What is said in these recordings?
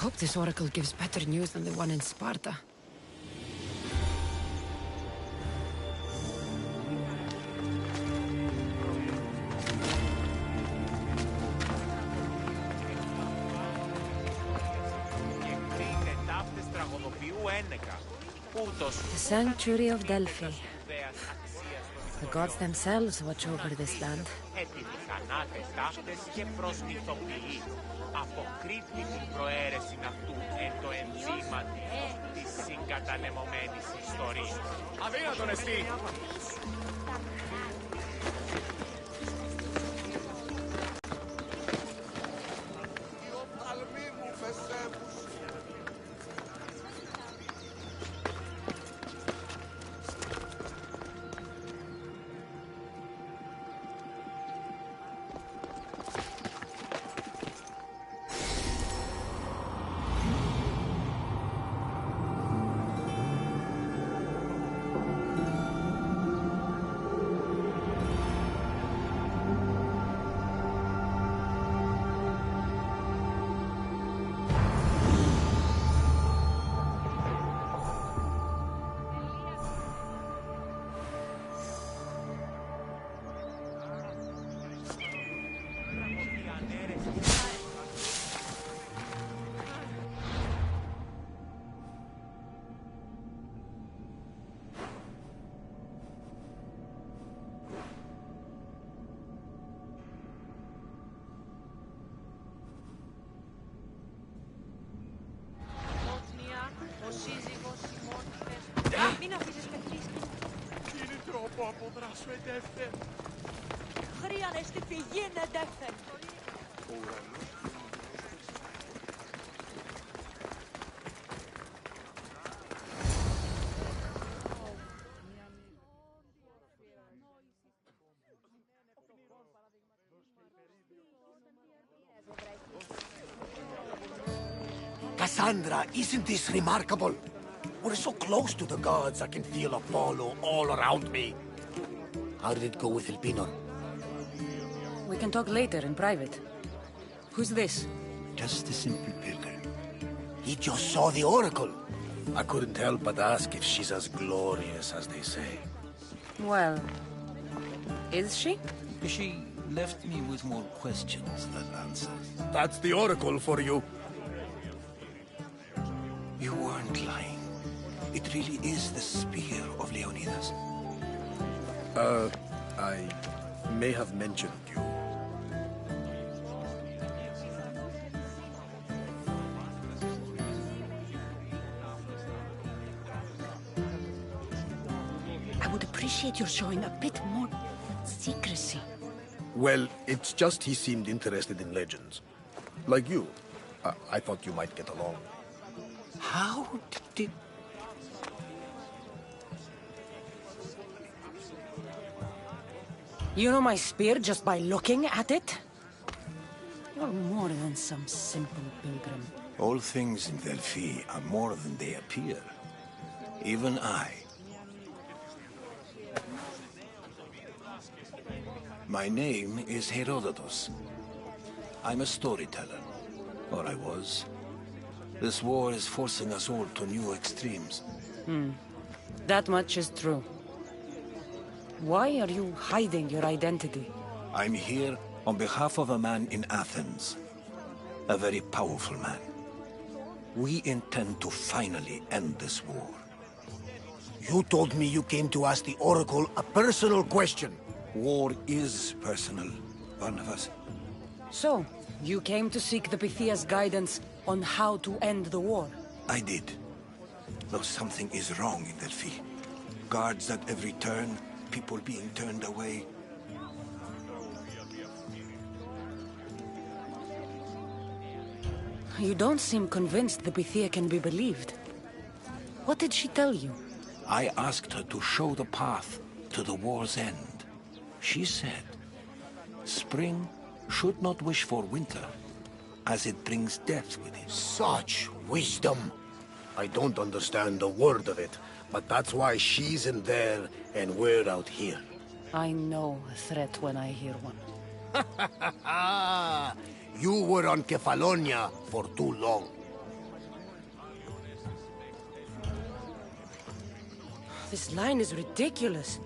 I hope this oracle gives better news than the one in Sparta. The sanctuary of Delphi. The gods themselves watch over this land. Αποκρύπτει την προαίρεση αυτού εν το ενδύμα της συγκατανεμωμένης ιστορίας. Αδύνατον εστί! Μην αφήσεις πεθύς. Είναι τρόπο αποδράσου εντεύθεν. Χρειάνε στη φυγή εντεύθεν. Cassandra, isn't this remarkable? We're so close to the gods I can feel Apollo all around me. How did it go with Elpinor? We can talk later in private. Who's this? Just a simple pilgrim. He just saw the Oracle. I couldn't help but ask if she's as glorious as they say. Well, is she? She left me with more questions than answers. That's the Oracle for you. You weren't lying. It really is the spear of Leonidas. I may have mentioned you. I would appreciate your showing a bit more secrecy. Well, it's just he seemed interested in legends. Like you. I thought you might get along. How did... You know my spear just by looking at it? You're more than some simple pilgrim. All things in Delphi are more than they appear. Even I. My name is Herodotus. I'm a storyteller. Or I was. This war is forcing us all to new extremes. That much is true. Why are you hiding your identity? I'm here on behalf of a man in Athens. A very powerful man. We intend to finally end this war. You told me you came to ask the Oracle a personal question. War is personal, Barnabas. So, you came to seek the Pythia's guidance on how to end the war? I did. Though something is wrong in Delphi. Guards at every turn, people being turned away. You don't seem convinced the Pythia can be believed. What did she tell you? I asked her to show the path to the war's end. She said, spring should not wish for winter, as it brings death with it. Such wisdom. I don't understand a word of it, but that's why she's in there and we're out here. I know a threat when I hear one. You were on Kefalonia for too long. This line is ridiculous.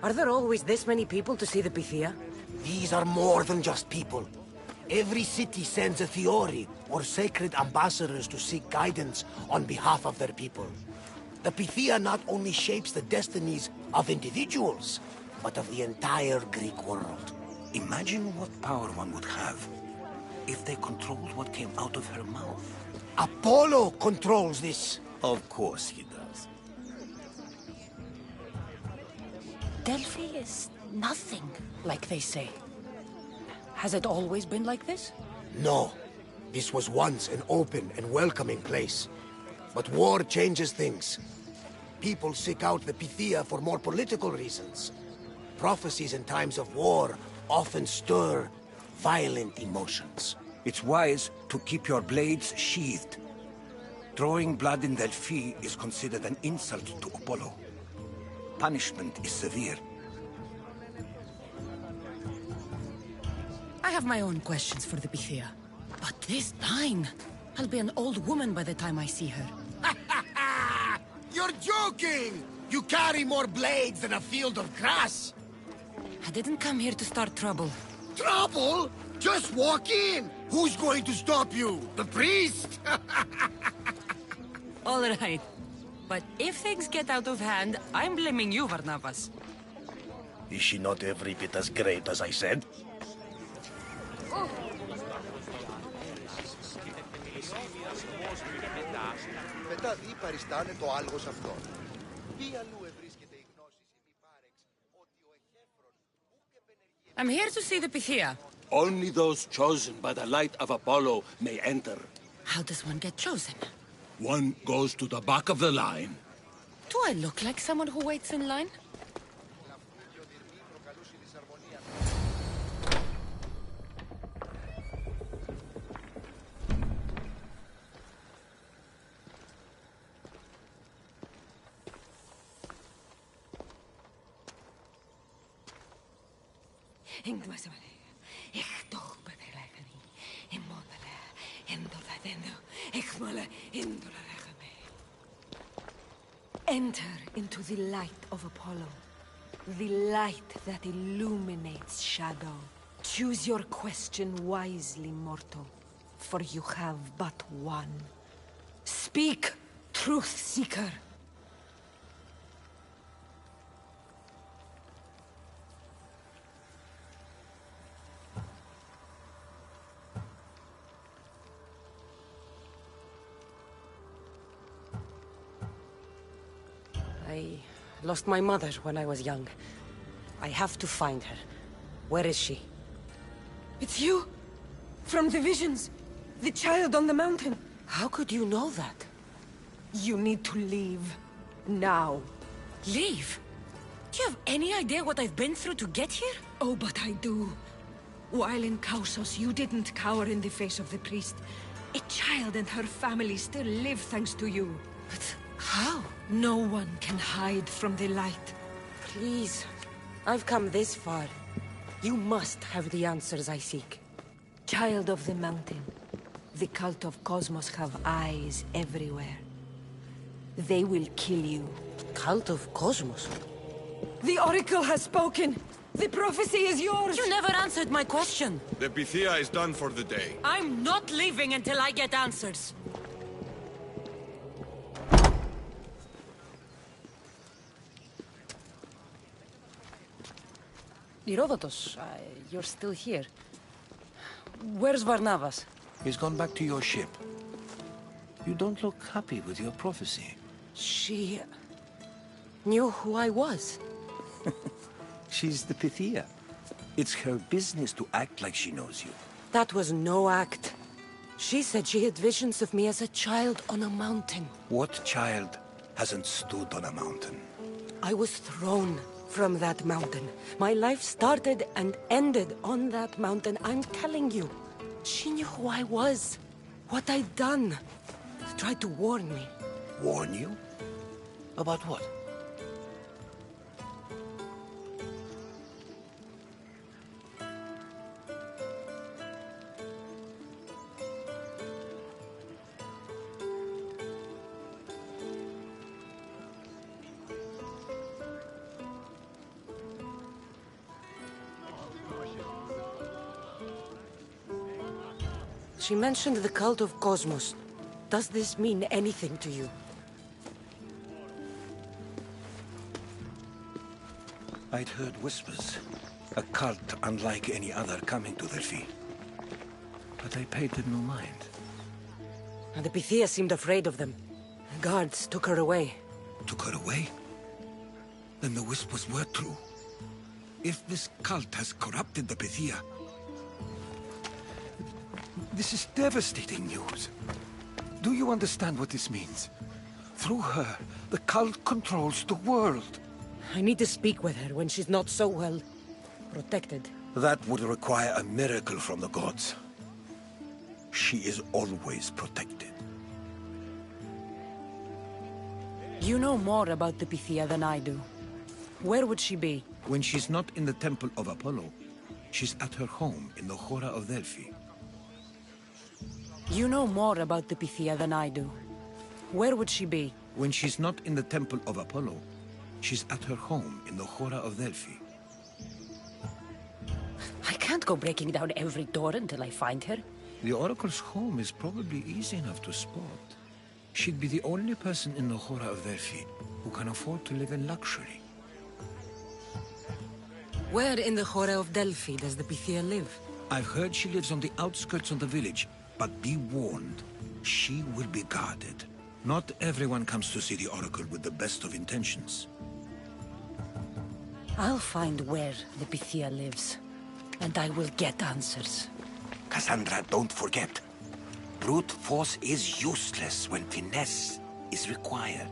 Are there always this many people to see the Pythia? These are more than just people. Every city sends a Theori, or sacred ambassadors to seek guidance on behalf of their people. The Pythia not only shapes the destinies of individuals, but of the entire Greek world. Imagine what power one would have if they controlled what came out of her mouth. Apollo controls this. Of course he does. Delphi is nothing, like they say. Has it always been like this? No. This was once an open and welcoming place. But war changes things. People seek out the Pythia for more political reasons. Prophecies in times of war often stir violent emotions. It's wise to keep your blades sheathed. Drawing blood in Delphi is considered an insult to Apollo. Punishment is severe. I have my own questions for the Pythia. But this line... I'll be an old woman by the time I see her. You're joking! You carry more blades than a field of grass! I didn't come here to start trouble. Trouble? Just walk in! Who's going to stop you? The priest? All right. But if things get out of hand, I'm blaming you, Barnabas. Is she not every bit as great as I said? Μετά δει παριστάνε το άλγος αυτόν. Ή αλλού ευρίσκεται η γνώση ή μη πάρεξ ότι ο εχέφρον ούκ επενεργεί... I'm here to see the Pythia. Only those chosen by the light of Apollo may enter. How does one get chosen? One goes to the back of the line. Do I look like someone who waits in line? Enter into the light of Apollo. The light that illuminates shadow. Choose your question wisely, mortal, for you have but one. Speak, truth seeker. I lost my mother when I was young. I have to find her. Where is she? It's you! From the visions! The child on the mountain! How could you know that? You need to leave. Now. Leave? Do you have any idea what I've been through to get here? Oh, but I do. While in Kausos, you didn't cower in the face of the priest. A child and her family still live thanks to you. But how? No one can hide from the light. Please. I've come this far. You must have the answers I seek. Child of the mountain. The cult of Cosmos have eyes everywhere. They will kill you. Cult of Cosmos? The Oracle has spoken! The prophecy is yours! You never answered my question! The Pythia is done for the day. I'm not leaving until I get answers! Herodotus, you're still here. Where's Barnabas? He's gone back to your ship. You don't look happy with your prophecy. She knew who I was. She's the Pythia. It's her business to act like she knows you. That was no act. She said she had visions of me as a child on a mountain. What child hasn't stood on a mountain? I was thrown from that mountain. My life started and ended on that mountain, I'm telling you. She knew who I was, what I'd done. She tried to warn me. Warn you? About what? She mentioned the cult of Cosmos. Does this mean anything to you? I'd heard whispers. A cult unlike any other coming to Delphi. But I paid them no mind. And the Pythia seemed afraid of them. The guards took her away. Took her away? Then the whispers were true. If this cult has corrupted the Pythia, this is devastating news. Do you understand what this means? Through her, the cult controls the world. I need to speak with her when she's not so well protected. That would require a miracle from the gods. She is always protected. You know more about the Pythia than I do. Where would she be? When she's not in the temple of Apollo, she's at her home in the Hora of Delphi. You know more about the Pythia than I do. Where would she be? When she's not in the temple of Apollo, she's at her home in the Hora of Delphi. I can't go breaking down every door until I find her. The Oracle's home is probably easy enough to spot. She'd be the only person in the Hora of Delphi who can afford to live in luxury. Where in the Hora of Delphi does the Pythia live? I've heard she lives on the outskirts of the village, but be warned, she will be guarded. Not everyone comes to see the Oracle with the best of intentions. I'll find where the Pythia lives, and I will get answers. Cassandra, don't forget. Brute force is useless when finesse is required.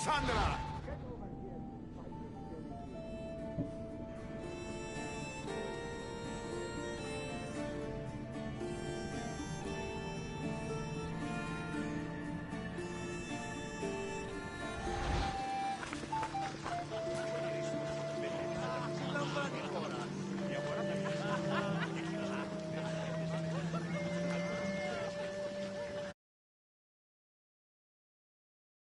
Cassandra!